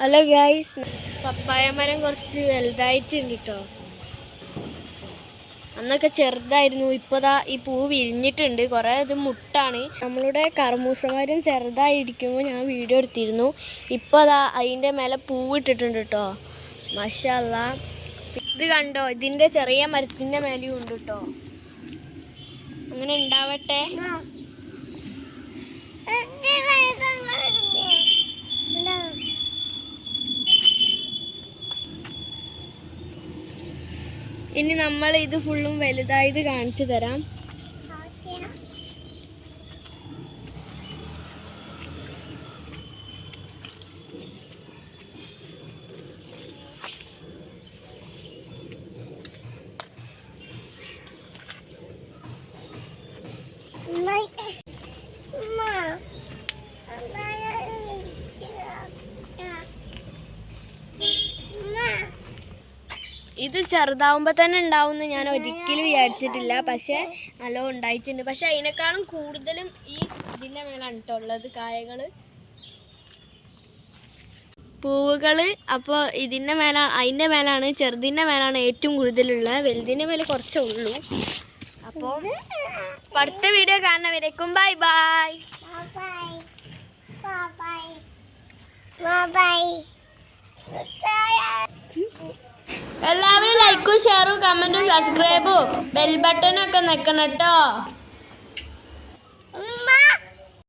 Hello guys, പപ്പായ മരം കുറച്ച് വലുതായിട്ടുണ്ട് കേട്ടോ. അന്നൊക്കെ ചെറുതായിരുന്നു. ഇപ്പോഴാ ഈ പൂ വിരിഞ്ഞിട്ടുണ്ട്. കുറേ ഇത് മുട്ടാണ്. നമ്മളുടെ കർമൂസമരം ചെറുതായിരിക്കുമ്പോൾ ഞാൻ വീഡിയോ എടുത്തിരുന്നു. ഇപ്പോൾ അതാ അതിൻ്റെ മേലെ പൂവിട്ടിട്ടുണ്ട് കേട്ടോ. മാഷാ അല്ലാ. ഇത് കണ്ടോ, ഇതിൻ്റെ ചെറിയ മരത്തിൻ്റെ മേലെയും ഉണ്ട് കേട്ടോ. അങ്ങനെ ഉണ്ടാവട്ടെ. ഇനി നമ്മൾ ഇത് ഫുള്ളും വലുതായത് കാണിച്ചു തരാം. ഇത് ചെറുതാവുമ്പോൾ തന്നെ ഉണ്ടാവുമെന്ന് ഞാൻ ഒരിക്കലും വിചാരിച്ചിട്ടില്ല. പക്ഷേ നല്ലോണം ഉണ്ടായിട്ടുണ്ട്. പക്ഷെ അതിനേക്കാളും കൂടുതലും ഈ ഇതിൻ്റെ മേലാണ് കേട്ടോ ഉള്ളത് കായകൾ, പൂവുകൾ. അപ്പോൾ ഇതിൻ്റെ മേലാണ്, അതിൻ്റെ മേലാണ്, ചെറുതിൻ്റെ മേലാണ് ഏറ്റവും കൂടുതലുള്ളത്. വലുതിൻ്റെ മേലെ കുറച്ചേ ഉള്ളൂ. അപ്പോൾ അടുത്ത വീഡിയോ കാണുന്നവരേക്കും ബൈ ബൈ. എല്ലാവരും ലൈക്കും ഷെയറും കമൻറ്റും സബ്സ്ക്രൈബും ബെൽ ബട്ടണൊക്കെ നിൽക്കണം കേട്ടോ.